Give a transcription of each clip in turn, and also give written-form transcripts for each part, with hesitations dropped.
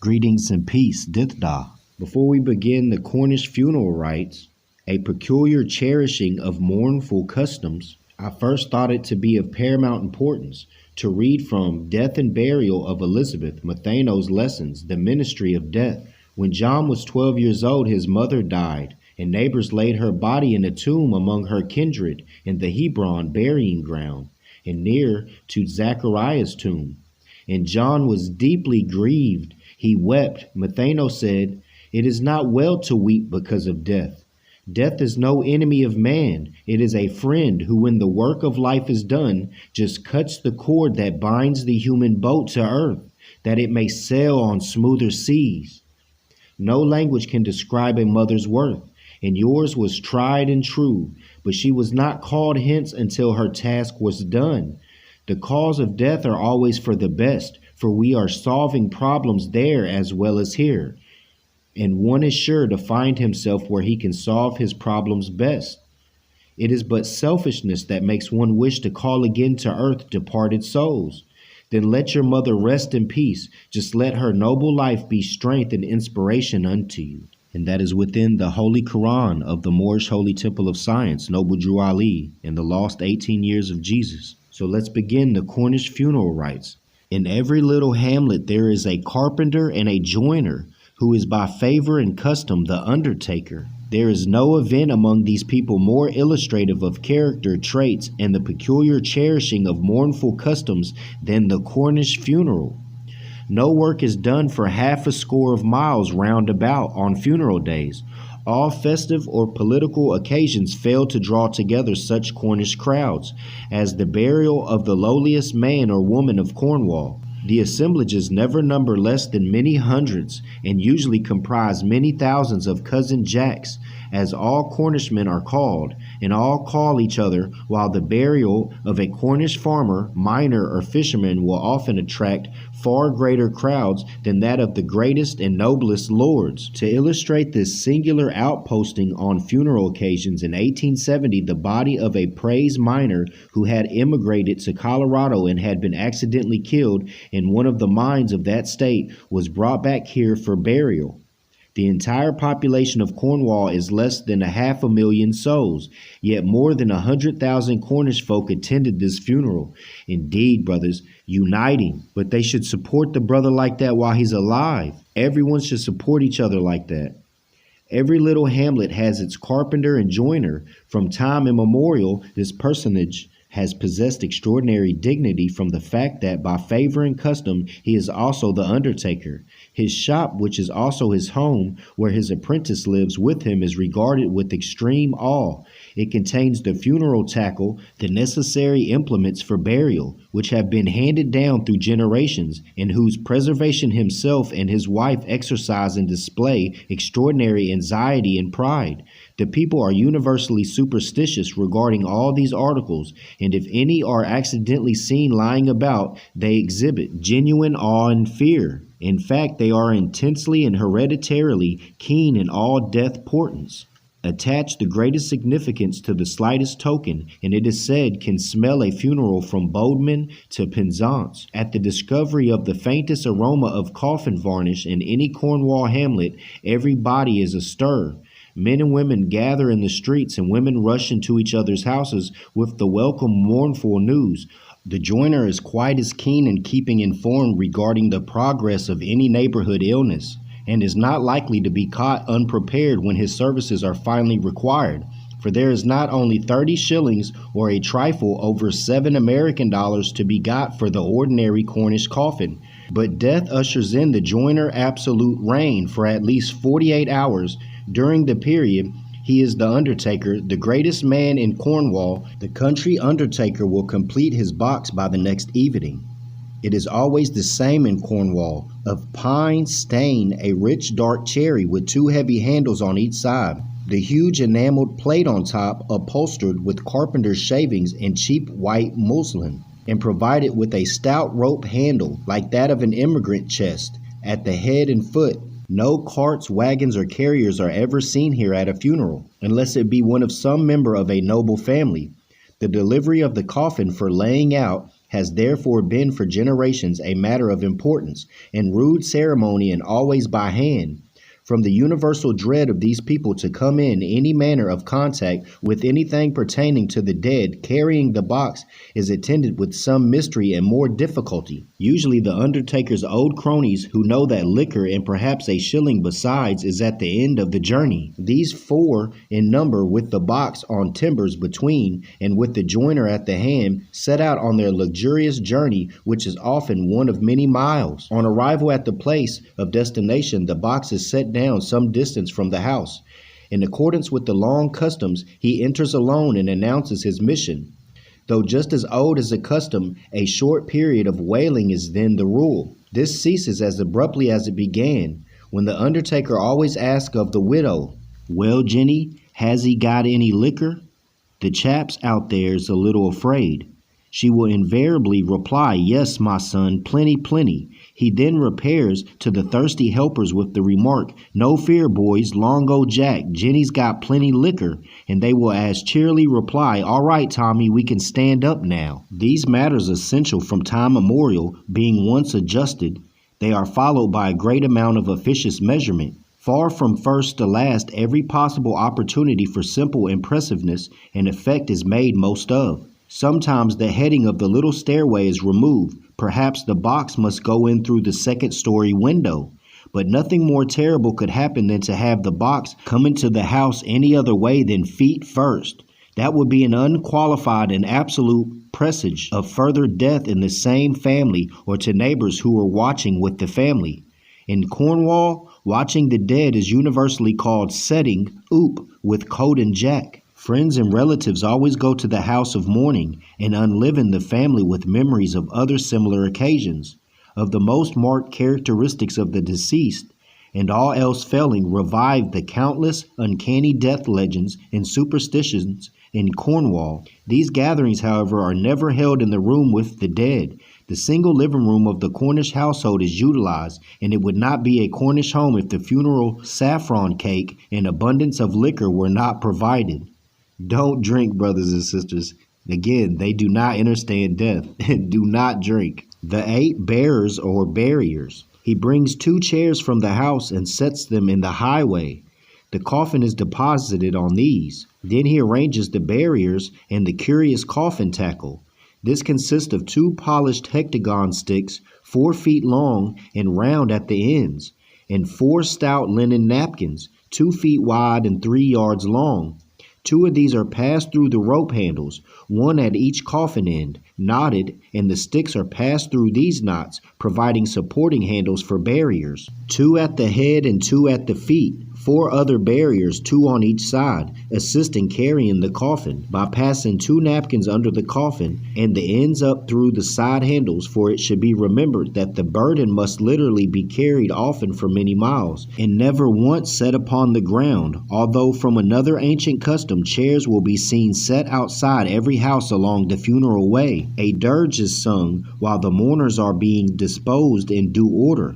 Greetings and peace, Dithda. Before we begin the Cornish funeral rites, a peculiar cherishing of mournful customs, I first thought it to be of paramount importance to read from Death and Burial of Elizabeth, Matheno's Lessons, the Ministry of Death. When John was 12 years old, his mother died, and neighbors laid her body in a tomb among her kindred in the Hebron burying ground, and near to Zachariah's tomb. And John was deeply grieved. He wept. Matheno said, "It is not well to weep because of death. Death is no enemy of man. It is a friend who, when the work of life is done, just cuts the cord that binds the human boat to earth, that it may sail on smoother seas." No language can describe a mother's worth, and yours was tried and true, but she was not called hence until her task was done. The cause of death are always for the best, for we are solving problems there as well as here, and one is sure to find himself where he can solve his problems best. It is but selfishness that makes one wish to call again to earth departed souls. Then let your mother rest in peace. Just let her noble life be strength and inspiration unto you. And that is within the Holy Quran of the Moorish Holy Temple of Science, Noble Drew Ali, in the lost 18 years of Jesus. So let's begin the Cornish funeral rites. In every little hamlet there is a carpenter and a joiner, who is by favor and custom the undertaker. There is no event among these people more illustrative of character traits and the peculiar cherishing of mournful customs than the Cornish funeral. No work is done for half a score of miles round about on funeral days. All festive or political occasions fail to draw together such Cornish crowds as the burial of the lowliest man or woman of Cornwall. The assemblages never number less than many hundreds, and usually comprise many thousands of cousin Jacks, as all Cornishmen are called, and all call each other, while the burial of a Cornish farmer, miner, or fisherman will often attract far greater crowds than that of the greatest and noblest lords. To illustrate this singular outposting on funeral occasions, in 1870 the body of a praised miner who had emigrated to Colorado and had been accidentally killed in one of the mines of that state was brought back here for burial. The entire population of Cornwall is less than 500,000 souls, yet more than 100,000 Cornish folk attended this funeral. Indeed, brothers, uniting, but they should support the brother like that while he's alive. Everyone should support each other like that. Every little hamlet has its carpenter and joiner. From time immemorial, this personage has possessed extraordinary dignity from the fact that by favor and custom he is also the undertaker. His shop, which is also his home, where his apprentice lives with him, is regarded with extreme awe. It contains the funeral tackle, the necessary implements for burial, which have been handed down through generations, and whose preservation himself and his wife exercise and display extraordinary anxiety and pride. The people are universally superstitious regarding all these articles, and if any are accidentally seen lying about, they exhibit genuine awe and fear. In fact, they are intensely and hereditarily keen in all death portents. Attach the greatest significance to the slightest token, and it is said can smell a funeral from Bodmin to Penzance. At the discovery of the faintest aroma of coffin varnish in any Cornwall hamlet, every body is astir. Men and women gather in the streets, and women rush into each other's houses with the welcome mournful news. The joiner is quite as keen in keeping informed regarding the progress of any neighborhood illness, and is not likely to be caught unprepared when his services are finally required. For there is not only 30 shillings or a trifle over $7 American to be got for the ordinary Cornish coffin, but death ushers in the joiner absolute reign for at least 48 hours. During the period, he is the undertaker, the greatest man in Cornwall. The country undertaker will complete his box by the next evening. It is always the same in Cornwall, of pine stain, a rich dark cherry with 2 heavy handles on each side. The huge enameled plate on top upholstered with carpenter's shavings and cheap white muslin, and provided with a stout rope handle like that of an emigrant chest at the head and foot. No carts, wagons, or carriers are ever seen here at a funeral, unless it be one of some member of a noble family. The delivery of the coffin for laying out has therefore been for generations a matter of importance, and rude ceremony and always by hand. From the universal dread of these people to come in any manner of contact with anything pertaining to the dead, carrying the box is attended with some mystery and more difficulty. Usually the undertaker's old cronies who know that liquor and perhaps a shilling besides is at the end of the journey. These 4 in number, with the box on timbers between and with the joiner at the hand, set out on their luxurious journey, which is often one of many miles. On arrival at the place of destination, the box is set down some distance from the house. In accordance with the long customs, he enters alone and announces his mission. Though just as old as the custom, a short period of wailing is then the rule. This ceases as abruptly as it began, when the undertaker always asks of the widow, "Well, Jenny, has he got any liquor? The chaps out there's a little afraid." She will invariably reply, "Yes, my son, plenty, plenty." He then repairs to the thirsty helpers with the remark, "No fear, boys, long o' Jack, Jenny's got plenty liquor," and they will as cheerily reply, "All right, Tommy, we can stand up now." These matters, essential from time immemorial, being once adjusted, they are followed by a great amount of officious measurement. Far from first to last, every possible opportunity for simple impressiveness and effect is made most of. Sometimes the heading of the little stairway is removed. Perhaps the box must go in through the second-story window. But nothing more terrible could happen than to have the box come into the house any other way than feet first. That would be an unqualified and absolute presage of further death in the same family or to neighbors who are watching with the family. In Cornwall, watching the dead is universally called setting oop with coat and jack. Friends and relatives always go to the house of mourning and unliven the family with memories of other similar occasions, of the most marked characteristics of the deceased, and all else failing, revive the countless uncanny death legends and superstitions in Cornwall. These gatherings, however, are never held in the room with the dead. The single living room of the Cornish household is utilized, and it would not be a Cornish home if the funeral saffron cake and abundance of liquor were not provided. Don't drink, brothers and sisters. Again, they do not understand death. Do not drink. The 8 bearers or barriers. He brings 2 chairs from the house and sets them in the highway. The coffin is deposited on these. Then he arranges the barriers and the curious coffin tackle. This consists of 2 polished hectagon sticks, 4 feet long and round at the ends, and 4 stout linen napkins, 2 feet wide and 3 yards long. 2 of these are passed through the rope handles, 1 at each coffin end, knotted, and the sticks are passed through these knots, providing supporting handles for barriers. 2 at the head and 2 at the feet. 4 other barriers, 2 on each side, assist in carrying the coffin by passing 2 napkins under the coffin and the ends up through the side handles, for it should be remembered that the burden must literally be carried often for many miles and never once set upon the ground, although from another ancient custom chairs will be seen set outside every house along the funeral way. A dirge is sung while the mourners are being disposed in due order.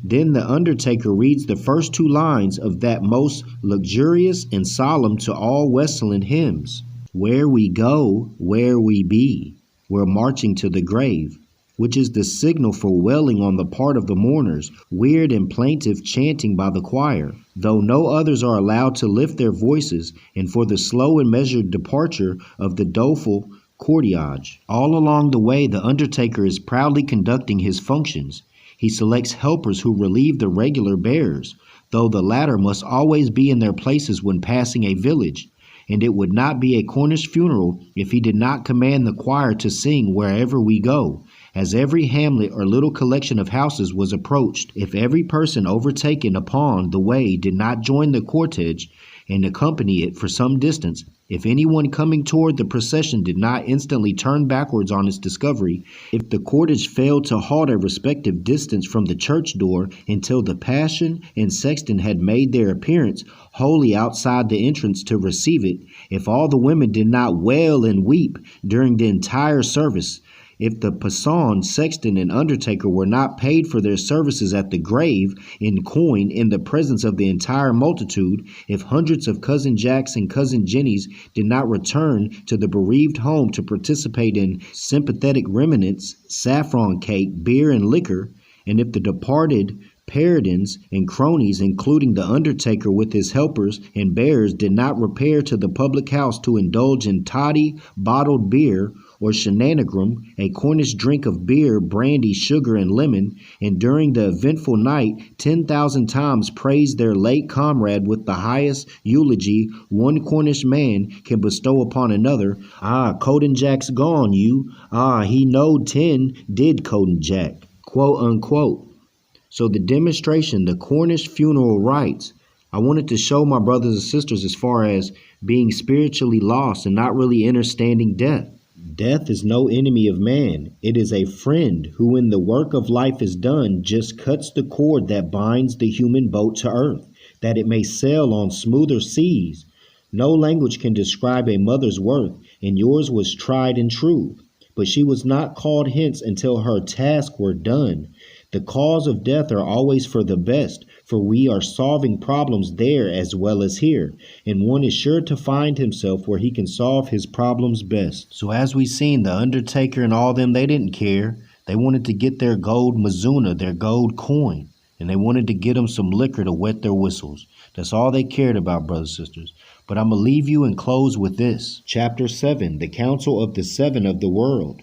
Then the undertaker reads the first 2 lines of that most luxurious and solemn to all Westland hymns. Where we go, where we be, we're marching to the grave, which is the signal for wailing on the part of the mourners, weird and plaintive chanting by the choir, though no others are allowed to lift their voices, and for the slow and measured departure of the doleful cortege. All along the way the undertaker is proudly conducting his functions. He selects helpers who relieve the regular bearers, though the latter must always be in their places when passing a village, and it would not be a Cornish funeral if he did not command the choir to sing wherever we go. As every hamlet or little collection of houses was approached, if every person overtaken upon the way did not join the cortege and accompany it for some distance, if anyone coming toward the procession did not instantly turn backwards on its discovery, if the cortege failed to halt a respective distance from the church door until the passion and sexton had made their appearance wholly outside the entrance to receive it, if all the women did not wail and weep during the entire service, If the passon, sexton, and undertaker were not paid for their services at the grave in coin in the presence of the entire multitude, if hundreds of cousin Jacks and cousin Jennies did not return to the bereaved home to participate in sympathetic remnants, saffron cake, beer, and liquor, and if the departed paradins and cronies, including the undertaker with his helpers and bearers, did not repair to the public house to indulge in toddy, bottled beer, or shenanigrum, a Cornish drink of beer, brandy, sugar, and lemon, and during the eventful night 10,000 times praised their late comrade with the highest eulogy one Cornish man can bestow upon another. Ah, Coden Jack's gone, you. Ah, he knowed 10 did Coden Jack, quote unquote. So the demonstration, the Cornish funeral rites, I wanted to show my brothers and sisters as far as being spiritually lost and not really understanding death. Death is no enemy of man. It is a friend who, when the work of life is done, just cuts the cord that binds the human boat to earth, that it may sail on smoother seas. No language can describe a mother's worth, and yours was tried and true. But she was not called hence until her task were done. The cause of death are always for the best, for we are solving problems there as well as here, and one is sure to find himself where he can solve his problems best. So as we seen, the undertaker and all them, they didn't care. They wanted to get their gold mazuna, their gold coin, and they wanted to get them some liquor to wet their whistles. That's all they cared about, brothers and sisters. But I'm going to leave you and close with this. Chapter 7, the Council of the Seven of the World.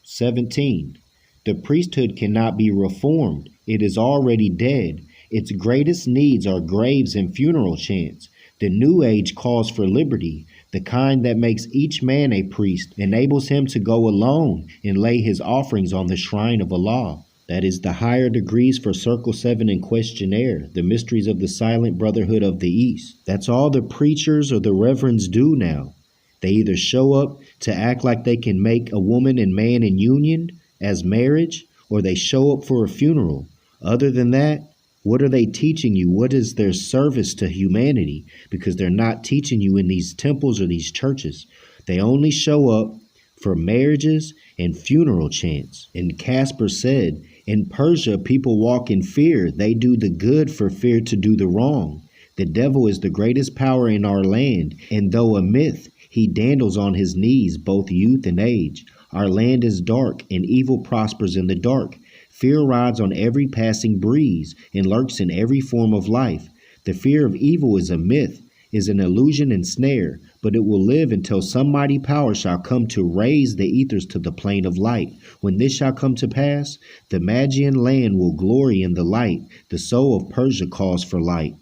17. The priesthood cannot be reformed. It is already dead. Its greatest needs are graves and funeral chants. The New Age calls for liberty, the kind that makes each man a priest, enables him to go alone and lay his offerings on the shrine of Allah. That is the higher degrees for Circle 7 and Questionnaire, the mysteries of the silent brotherhood of the East. That's all the preachers or the reverends do now. They either show up to act like they can make a woman and man in union as marriage, or they show up for a funeral. Other than that, what are they teaching you? What is their service to humanity? Because they're not teaching you in these temples or these churches. They only show up for marriages and funeral chants. And Casper said, in Persia, people walk in fear. They do the good for fear to do the wrong. The devil is the greatest power in our land, and though a myth, he dandles on his knees, both youth and age. Our land is dark, and evil prospers in the dark. Fear rides on every passing breeze, and lurks in every form of life. The fear of evil is a myth, is an illusion and snare, but it will live until some mighty power shall come to raise the ethers to the plane of light. When this shall come to pass, the Magian land will glory in the light. The soul of Persia calls for light.